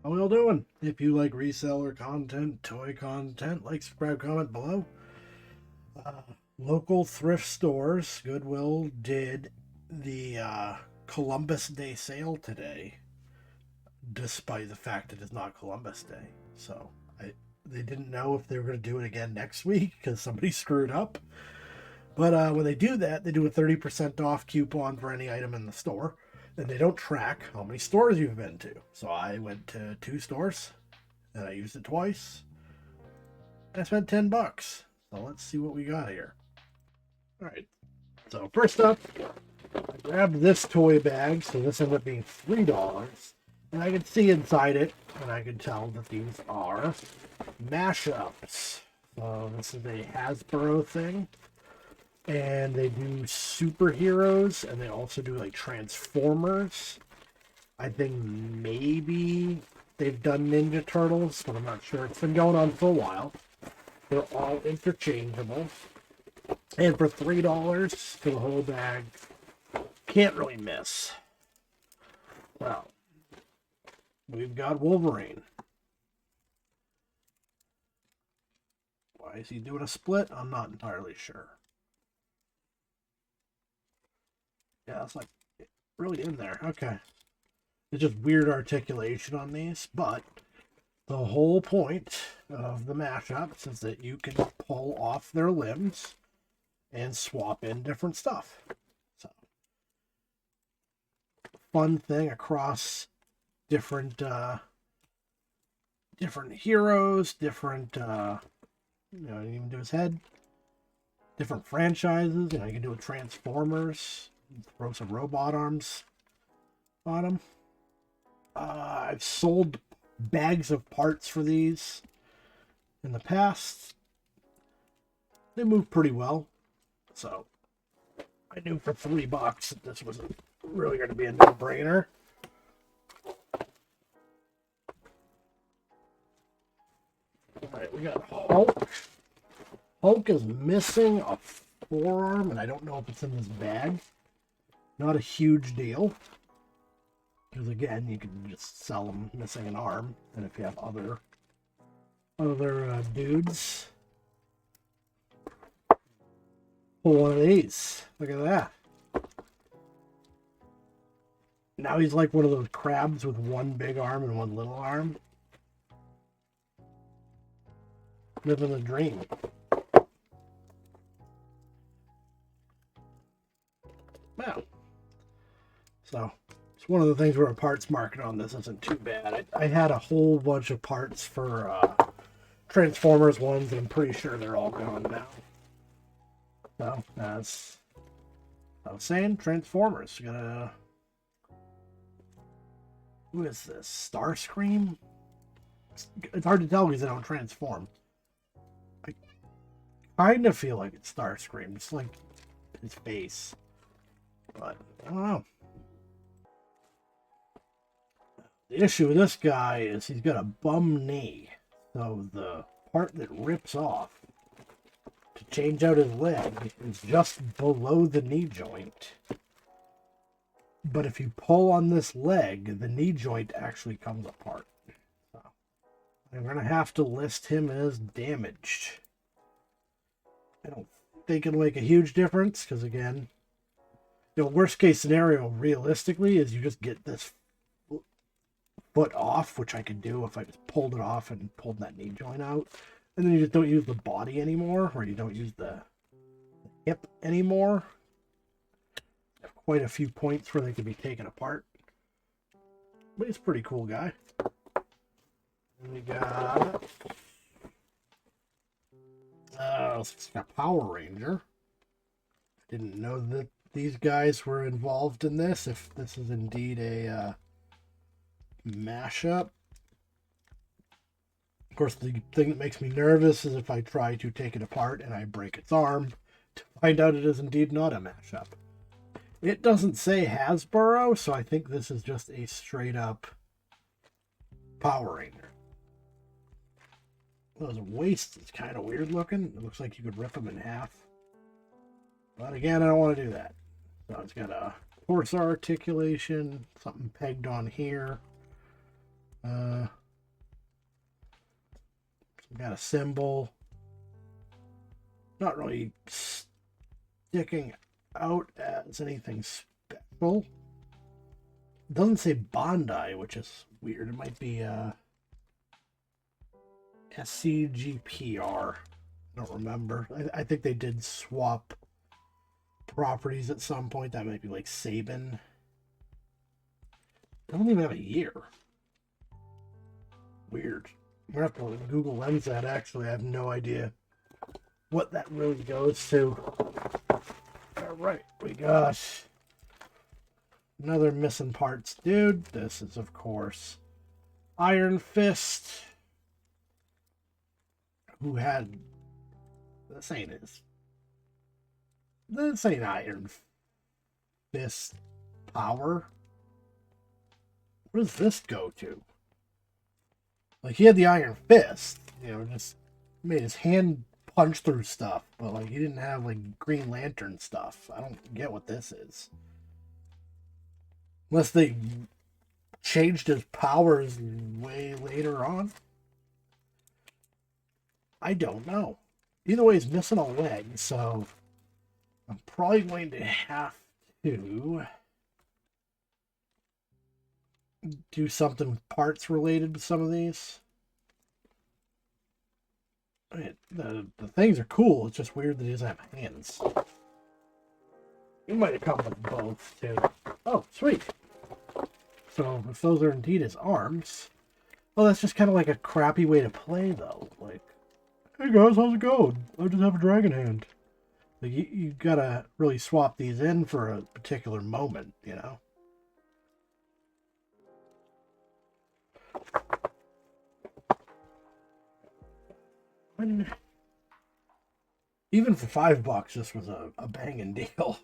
How we all doing? If you like reseller content, toy content, like, subscribe, comment below. Uh, Local thrift stores, Goodwill, did the Columbus Day sale today, despite the fact it is not Columbus Day. So they didn't know if they were going to do it again next week because somebody screwed up. But when they do that, they do a 30% off coupon for any item in the store. And they don't track how many stores you've been to. So I went to 2 stores and I used it twice. I spent $10. So let's see what we got here. All right. So first up, I grabbed this toy bag. So this ended up being $3. And I could see inside it, and I could tell that these are mashups. So this is a Hasbro thing. And they do superheroes, and they also do like Transformers. I think maybe they've done Ninja Turtles, but I'm not sure. It's been going on for a while. They're all interchangeable. And for $3 for the whole bag, can't really miss. Well, we've got Wolverine. Why is he doing a split? I'm not entirely sure. Yeah, it's like really in there. Okay. It's just weird articulation on these, but the whole point of the mashups is that you can pull off their limbs and swap in different stuff. So, fun thing across different heroes, different you can do his head, different franchises. You can do a Transformers. Throw some robot arms on them. I've sold bags of parts for these in the past. They move pretty well. So I knew for $3 that this was really going to be a no-brainer. Alright, we got Hulk. Hulk is missing a forearm, and I don't know if it's in this bag. Not a huge deal. Because again, you can just sell them missing an arm. And if you have other dudes, pull one of these. Look at that. Now he's like one of those crabs with one big arm and one little arm. Living the dream. Wow. So, it's one of the things where a parts market on this isn't too bad. I had a whole bunch of parts for Transformers ones, and I'm pretty sure they're all gone now. So, as I was saying, Transformers. Who is this? Starscream? It's hard to tell because they don't transform. I kind of feel like it's Starscream. It's like his face. But, I don't know. The issue with this guy is he's got a bum knee. So the part that rips off to change out his leg is just below the knee joint. But if you pull on this leg, the knee joint actually comes apart. So I'm going to have to list him as damaged. I don't think it'll make a huge difference because, again, worst case scenario, realistically, is you just get this foot off, which I could do if I just pulled it off and pulled that knee joint out. And then you just don't use the body anymore, or you don't use the hip anymore. Have quite a few points where they could be taken apart. But he's a pretty cool guy. And we got it's got Power Ranger. Didn't know that these guys were involved in this, if this is indeed a mashup. Of course, the thing that makes me nervous is if I try to take it apart and I break its arm to find out it is indeed not a mashup. It doesn't say Hasbro, so I think this is just a straight up Power Ranger. Those waist is kind of weird looking. It looks like you could rip them in half. But again, I don't want to do that. So it's got a torso articulation, something pegged on here. We got a symbol. Not really sticking out as anything special. It doesn't say Bondi, which is weird. It might be SCGPR. I don't remember. I think they did swap properties at some point. That might be like Sabin. I don't even have a year. Weird. We're gonna have to Google Lens that. Actually, I have no idea what that really goes to. All right, we got another missing parts, dude. This is, of course, Iron Fist, who had this ain't Iron Fist power. What does this go to? Like, he had the Iron Fist, just made his hand punch through stuff, but like he didn't have like Green Lantern stuff. I don't get what this is. Unless they changed his powers way later on. I don't know. Either way, he's missing a leg, so I'm probably going to have to do something with parts related to some of these. The things are cool. It's just weird that he doesn't have hands. He might have come with both, too. Oh, sweet. So, if those are indeed his arms... Well, that's just kind of like a crappy way to play, though. Like, hey guys, how's it going? I just have a dragon hand. Like, you gotta really swap these in for a particular moment, Even for $5, this was a banging deal.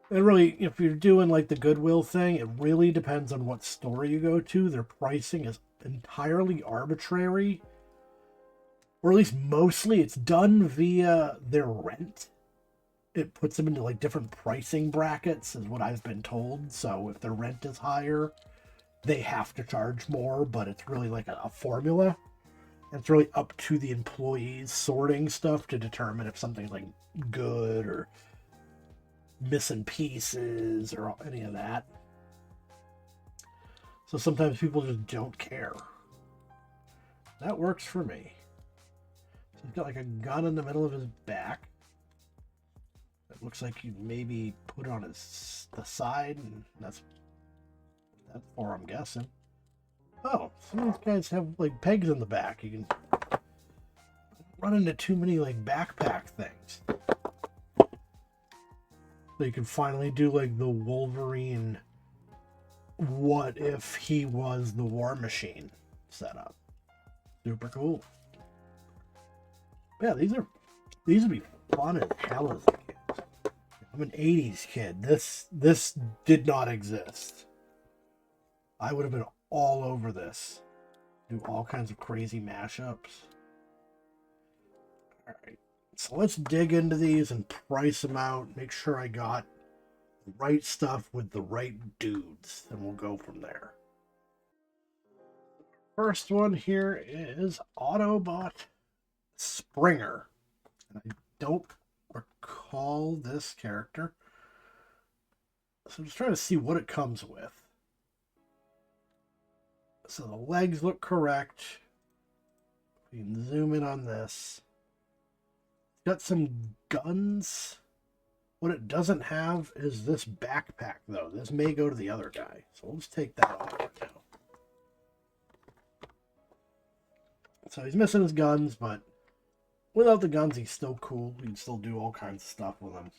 And really, if you're doing like the Goodwill thing, it really depends on what store you go to. Their pricing is entirely arbitrary. Or at least mostly it's done via their rent. It puts them into like different pricing brackets, is what I've been told. So if their rent is higher, they have to charge more, but it's really like a formula. It's really up to the employees sorting stuff to determine if something's like good or missing pieces or any of that. So sometimes people just don't care. That works for me. So he's got like a gun in the middle of his back. It looks like you maybe put it on the side, and that's for, I'm guessing. Oh, some of these guys have like pegs in the back. You can run into too many like backpack things. So you can finally do like the Wolverine, what if he was the War Machine setup. Super cool. Yeah, these would be fun as hell as a kid. I'm an 80s kid. This did not exist. I would have been all over this. Do all kinds of crazy mashups. Alright. So let's dig into these and price them out. Make sure I got the right stuff with the right dudes. And we'll go from there. First one here is Autobot Springer. And I don't recall this character. So I'm just trying to see what it comes with. So the legs look correct. We can zoom in on this. It's got some guns. What it doesn't have is this backpack, though. This may go to the other guy. So we'll just take that off right now. So he's missing his guns, but without the guns, he's still cool. You can still do all kinds of stuff with him.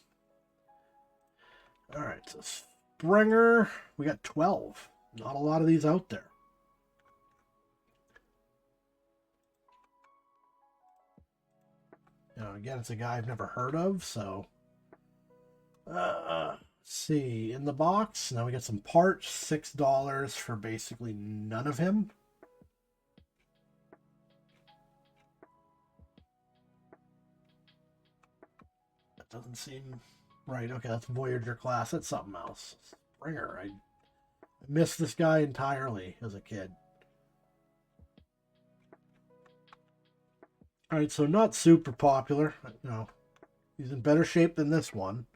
Alright, so Springer. We got 12. Not a lot of these out there. Again, it's a guy I've never heard of, so... let's see. In the box, now we got some parts. $6 for basically none of him. That doesn't seem right. Okay, that's Voyager class. That's something else. Springer. I missed this guy entirely as a kid. All right, so not super popular. No, he's in better shape than this one.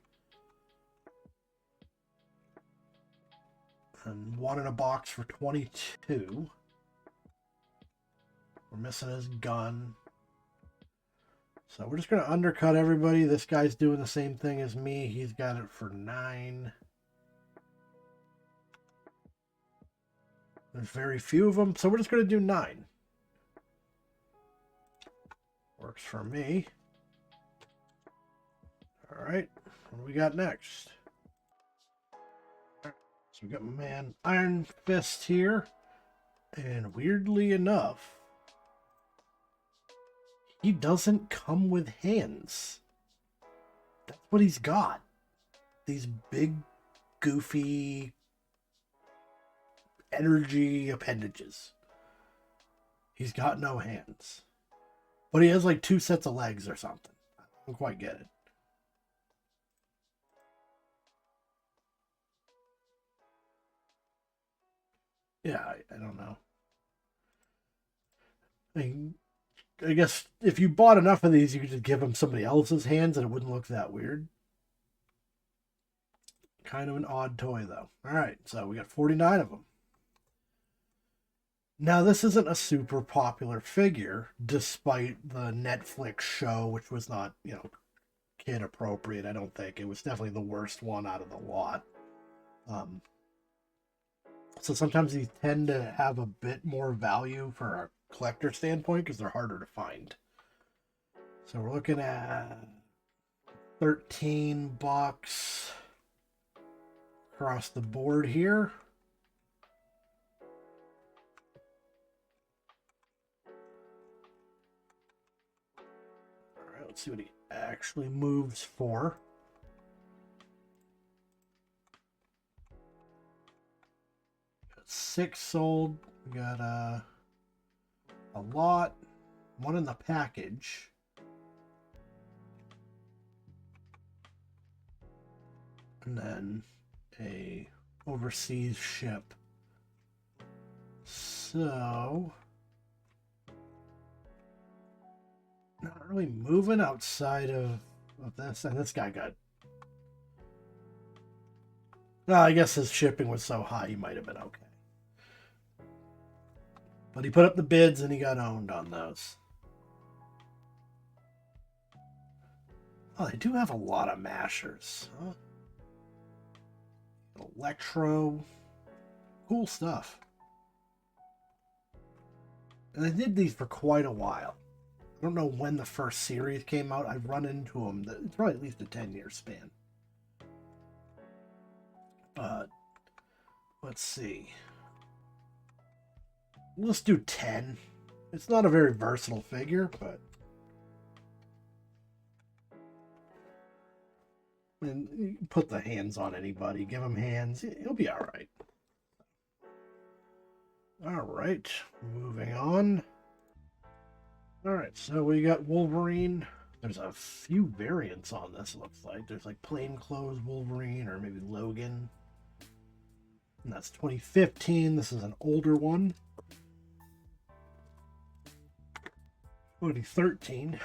And one in a box for 22. We're missing his gun. So we're just going to undercut everybody. This guy's doing the same thing as me. He's got it for 9. There's very few of them, so we're just going to do 9. Works for me. All right, what do we got next? So we got my man Iron Fist here. And weirdly enough, he doesn't come with hands. That's what he's got. These big, goofy energy appendages. He's got no hands. But he has like 2 sets of legs or something. I don't quite get it. Yeah, I don't know. I guess if you bought enough of these, you could just give him somebody else's hands and it wouldn't look that weird. Kind of an odd toy, though. All right, so we got 49 of them. Now, this isn't a super popular figure, despite the Netflix show, which was not, kid appropriate, I don't think. It was definitely the worst one out of the lot. So sometimes these tend to have a bit more value for a collector standpoint because they're harder to find. So we're looking at $13 across the board here. All right, let's see what he actually moves for. Got 6 sold. We got a lot. 1 in the package. And then a overseas ship. So not really moving outside of this. And this guy got... Well, I guess his shipping was so high, he might have been okay. But he put up the bids and he got owned on those. Oh, they do have a lot of mashers. Huh? Electro. Cool stuff. And they did these for quite a while. I don't know when the first series came out. I've run into them. It's probably at least a 10-year span. But let's see. Let's do 10. It's not a very versatile figure, but and you put the hands on anybody, give him hands, he'll be all right. All right, moving on. All right, so we got Wolverine. There's a few variants on this, looks like. There's like plainclothes Wolverine or maybe Logan. And that's 2015. This is an older one. 2013.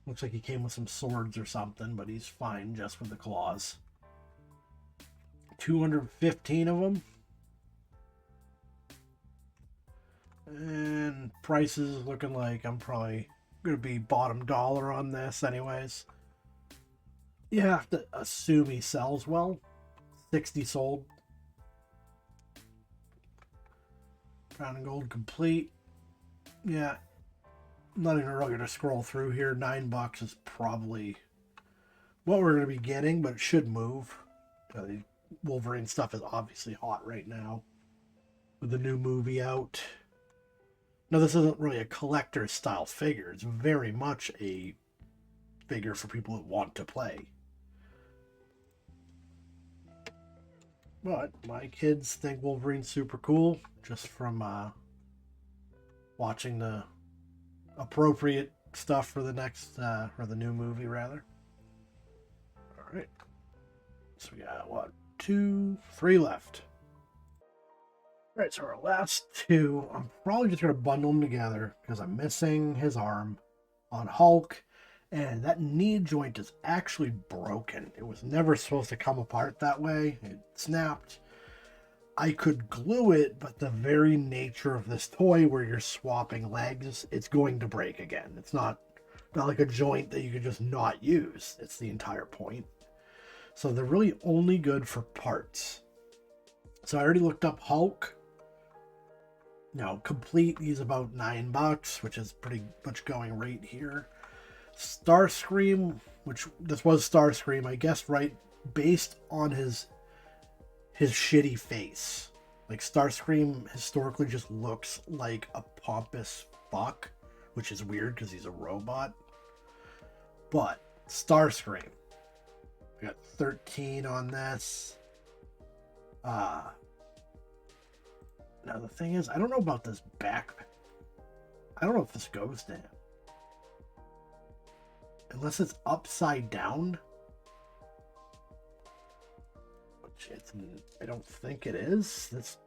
Looks like he came with some swords or something, but he's fine just with the claws. 215 of them. And prices looking like I'm probably going to be bottom dollar on this anyways. You have to assume he sells well. 60 sold. Brown and gold complete. Yeah. I'm not even really going to scroll through here. $9 is probably what we're going to be getting, but it should move. The Wolverine stuff is obviously hot right now with the new movie out. Now, this isn't really a collector's style figure. It's very much a figure for people that want to play. But my kids think Wolverine's super cool just from watching the appropriate stuff for the next, for the new movie, rather. All right. So we got, what, 2, 3 left. Alright, so our last two, I'm probably just going to bundle them together because I'm missing his arm on Hulk, and that knee joint is actually broken. It was never supposed to come apart that way. It snapped. I could glue it, but the very nature of this toy where you're swapping legs, it's going to break again. It's not like a joint that you could just not use. It's the entire point. So they're really only good for parts. So I already looked up Hulk. Now, complete, he's about $9, which is pretty much going right here. Starscream, which this was Starscream, I guess, right, based on his shitty face. Like, Starscream historically just looks like a pompous fuck, which is weird because he's a robot. But Starscream, we got 13 on this. Now the thing is, I don't know about this backpack. I don't know if this goes to him. Unless it's upside down. Which it's, I don't think it is.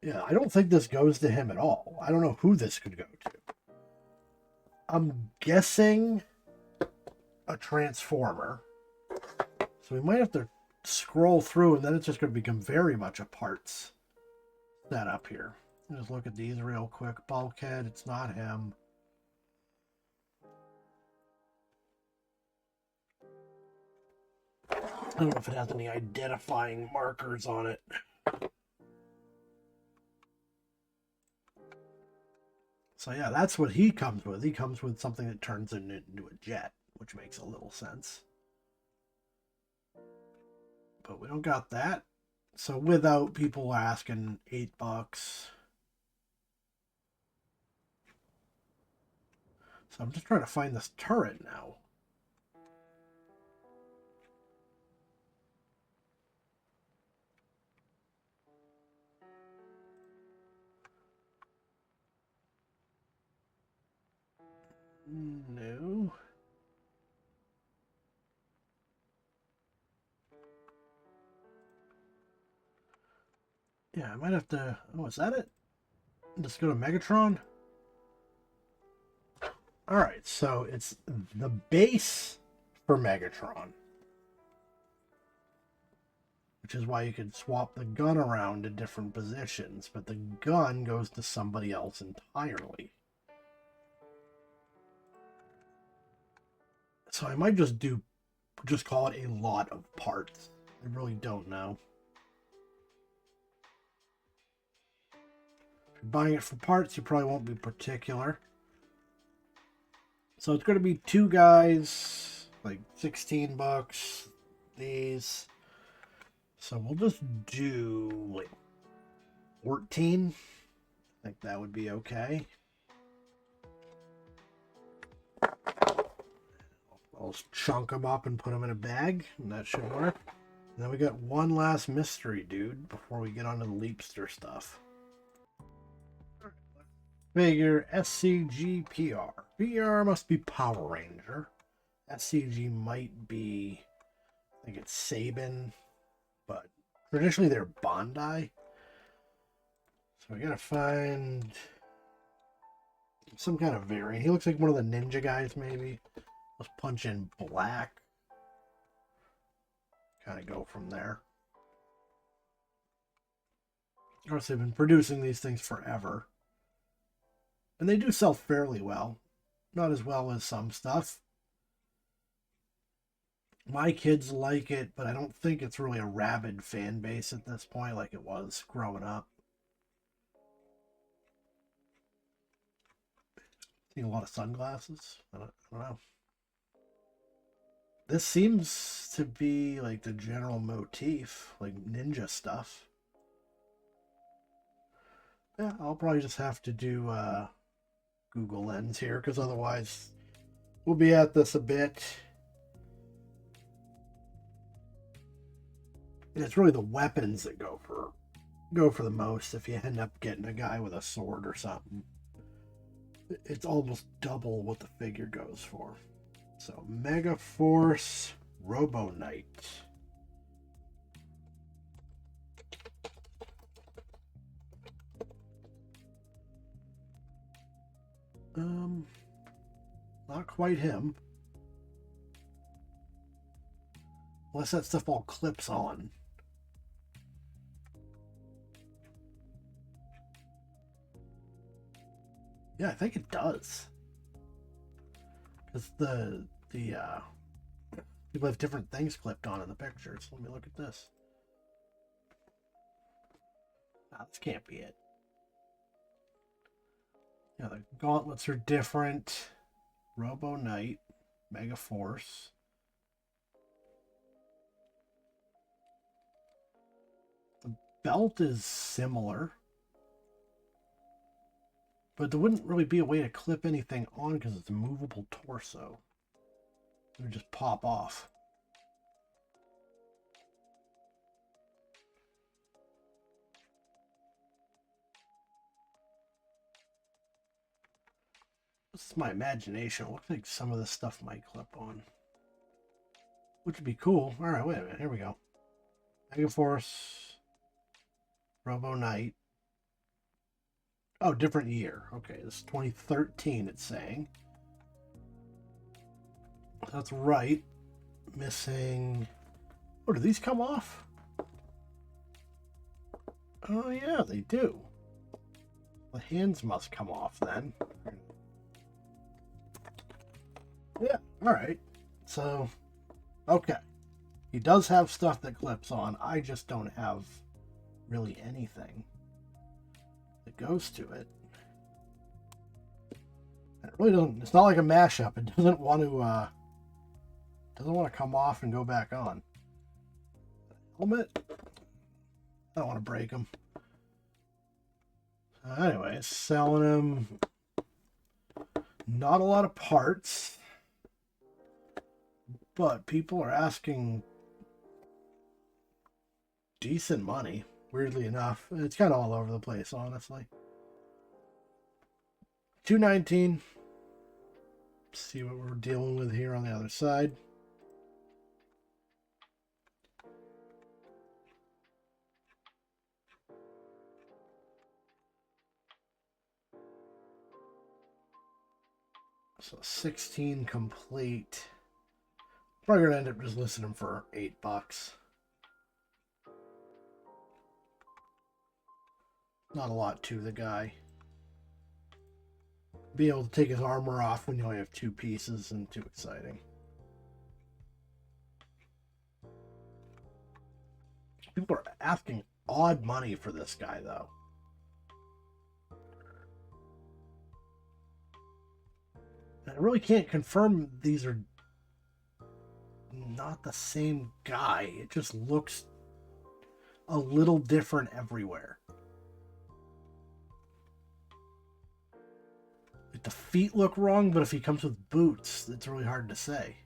Yeah, I don't think this goes to him at all. I don't know who this could go to. I'm guessing a transformer. So we might have to scroll through, and then it's just going to become very much a parts setup here. Just look at these real quick. Bulkhead, it's not him. I don't know if it has any identifying markers on it. So yeah, that's what he comes with. He comes with something that turns it into a jet, which makes a little sense. But we don't got that. So without people asking, $8. So I'm just trying to find this turret now. No. Yeah, I might have to... Oh, is that it? Just go to Megatron? Alright, so it's the base for Megatron. Which is why you could swap the gun around to different positions, but the gun goes to somebody else entirely. So I might just call it a lot of parts. I really don't know. If you're buying it for parts, you probably won't be particular. So it's going to be two guys, like $16. These. So we'll just do like 14. I think that would be okay. I'll just chunk them up and put them in a bag, and that should work. And then we got one last mystery dude before we get onto the Leapster stuff. Figure SCG PR. PR must be Power Ranger. SCG might be, I think it's Sabin, but traditionally they're Bondi. So we gotta find some kind of variant. He looks like one of the ninja guys, maybe. Let's punch in black. Kind of go from there. Of course, they've been producing these things forever. And they do sell fairly well. Not as well as some stuff. My kids like it, but I don't think it's really a rabid fan base at this point like it was growing up. Seeing a lot of sunglasses. I don't know. This seems to be like the general motif, like ninja stuff. Yeah, I'll probably just have to do Google Lens here, because otherwise we'll be at this a bit. And it's really the weapons that go for the most. If you end up getting a guy with a sword or something, it's almost double what the figure goes for. So Mega Force Robo Knight. Not quite him. Unless that stuff all clips on. Yeah, I think it does. Because people have different things clipped on in the pictures. Let me look at this. This can't be it. Yeah, the gauntlets are different. Robo Knight, Mega Force. The belt is similar. But there wouldn't really be a way to clip anything on because it's a movable torso. It would just pop off. This is my imagination. It looks like some of this stuff might clip on. Which would be cool. Alright, wait a minute. Here we go. Mega Force. Robo Knight. Oh, different year. Okay, this is 2013, it's saying. That's right. Missing... Oh, do these come off? Oh, yeah, they do. The hands must come off then. Yeah, alright. So, okay. He does have stuff that clips on. I just don't have really anything that goes to it. And it really doesn't, it's not like a mashup. It doesn't want to come off and go back on. Helmet? I don't want to break them. So anyways, selling them. Not a lot of parts. But people are asking decent money, weirdly enough. It's kind of all over the place, honestly. $219. See what we're dealing with here on the other side. So 16 complete. Probably gonna end up just listing them for $8. Not a lot to the guy. Be able to take his armor off when you only have 2 pieces isn't too exciting. People are asking odd money for this guy, though. I really can't confirm these are not the same guy. It just looks a little different everywhere. Like the feet look wrong, but if he comes with boots, it's really hard to say.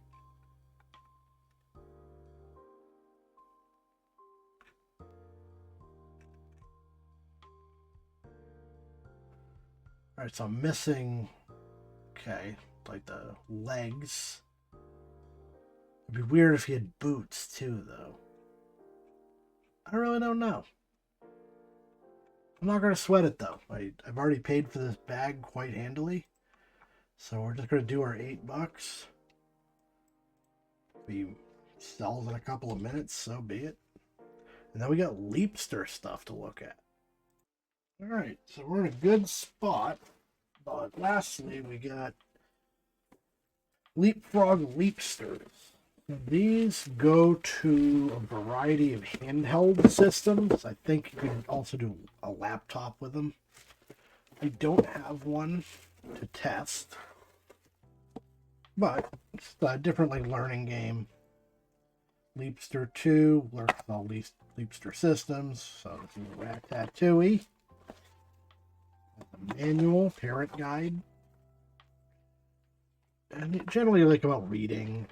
Alright, so I'm missing, okay, like the legs. It'd be weird if he had boots too, though. I really don't know. I'm not going to sweat it, though. I've already paid for this bag quite handily. So we're just going to do our $8. If he sells in a couple of minutes, so be it. And then we got Leapster stuff to look at. Alright, so we're in a good spot. But lastly, we got Leapfrog Leapsters. These go to a variety of handheld systems. I think you can also do a laptop with them. I don't have one to test, but it's a different like learning game. Leapster 2 works with all these Leapster systems, so this is a Ratatouille. A manual, parent guide, and generally like about reading.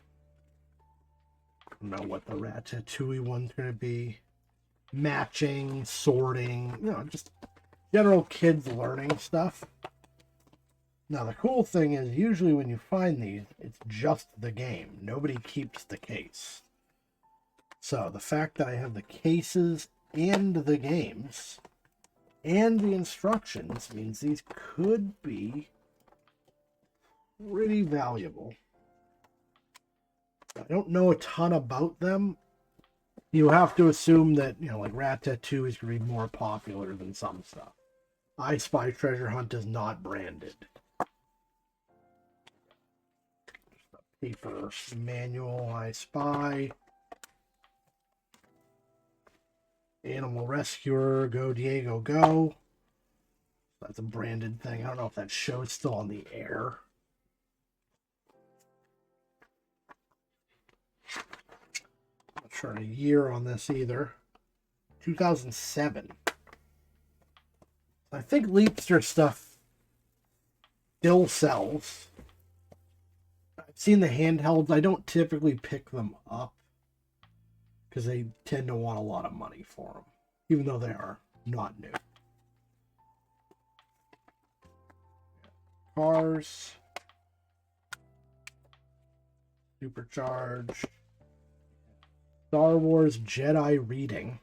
Know what the Ratatouille one's going to be. Matching, sorting, you know, just general kids learning stuff. Now, the cool thing is, usually when you find these, it's just the game. Nobody keeps the case. So, the fact that I have the cases and the games and the instructions means these could be pretty valuable. I don't know a ton about them. You have to assume that, like Rat-Tattoo is going to be more popular than some stuff. I Spy Treasure Hunt is not branded. Paper manual, I Spy. Animal Rescuer, Go Diego Go. That's a branded thing. I don't know if that show is still on the air. Not sure a year on this either. 2007. I think Leapster stuff still sells. I've seen the handhelds. I don't typically pick them up because they tend to want a lot of money for them, even though they are not new. Cars. Supercharge. Star Wars Jedi Reading.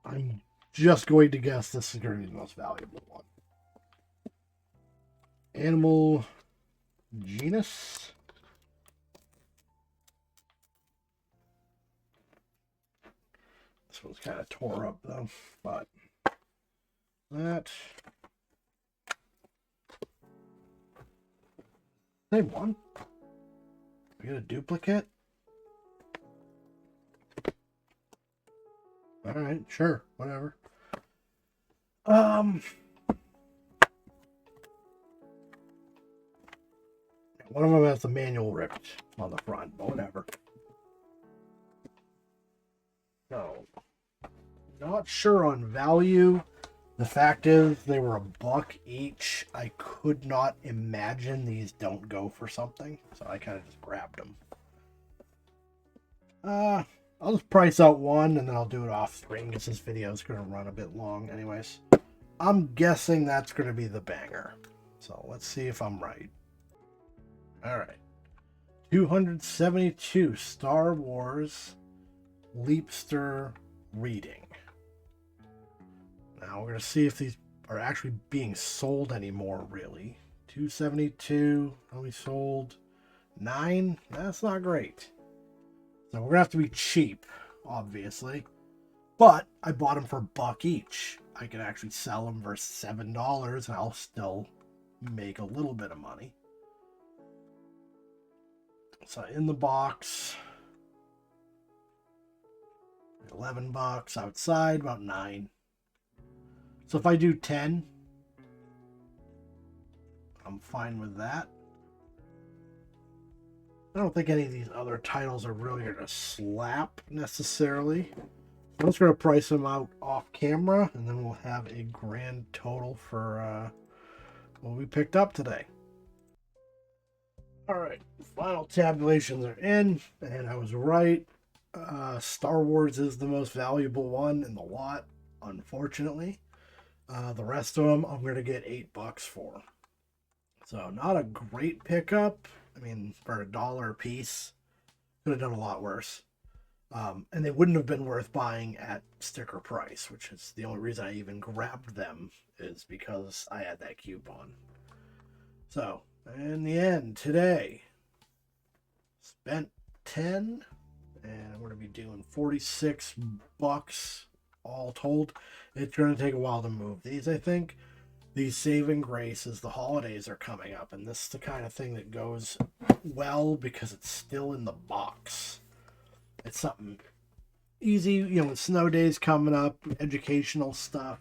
I'm just going to guess this is going to be the most valuable one. Animal Genus. This one's kind of tore up though, but that. Same one. We get a duplicate. All right, sure, whatever. One of them has the manual ripped on the front, but whatever. So, not sure on value. The fact is, they were $1 each. I could not imagine these don't go for something, so I kind of just grabbed them. I'll just price out one, and then I'll do it off screen because this video is going to run a bit long anyways. I'm guessing that's going to be the banger. So let's see if I'm right. Alright. 272 Star Wars Leapster Reading. Now we're going to see if these are actually being sold anymore, really. 272, only sold 9. That's not great. So we're going to have to be cheap, obviously. But I bought them for $1 each. I could actually sell them for $7 and I'll still make a little bit of money. So in the box, $11. Outside, about 9. So if I do 10, I'm fine with that. I don't think any of these other titles are really going to slap necessarily. I'm just going to price them out off camera, and then we'll have a grand total for what we picked up today. Alright, final tabulations are in, and I was right. Star Wars is the most valuable one in the lot, unfortunately. The rest of them I'm going to get $8 for. So not a great pickup. I mean, for $1 a piece, could have done a lot worse. And they wouldn't have been worth buying at sticker price, which is the only reason I even grabbed them, is because I had that coupon. So, in the end, today, spent 10, and I'm going to be doing $46 all told. It's going to take a while to move these, I think. These saving grace as the holidays are coming up, and this is the kind of thing that goes well because it's still in the box. It's something easy, with snow days coming up, educational stuff.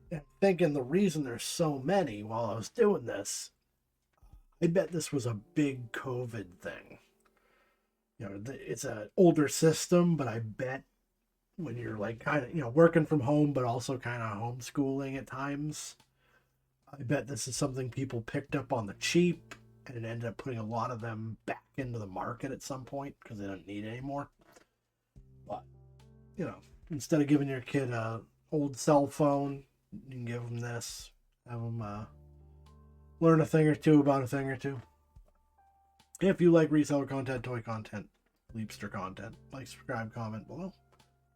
And I'm thinking the reason there's so many while I was doing this, I bet this was a big COVID thing. It's an older system, but I bet when you're like kind of, working from home, but also kind of homeschooling at times, I bet this is something people picked up on the cheap and it ended up putting a lot of them back into the market at some point because they don't need it anymore. But, instead of giving your kid a old cell phone, you can give them this, have them learn a thing or two about a thing or two. If you like reseller content, toy content, Leapster content, like, subscribe, comment below.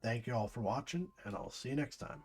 Thank you all for watching, and I'll see you next time.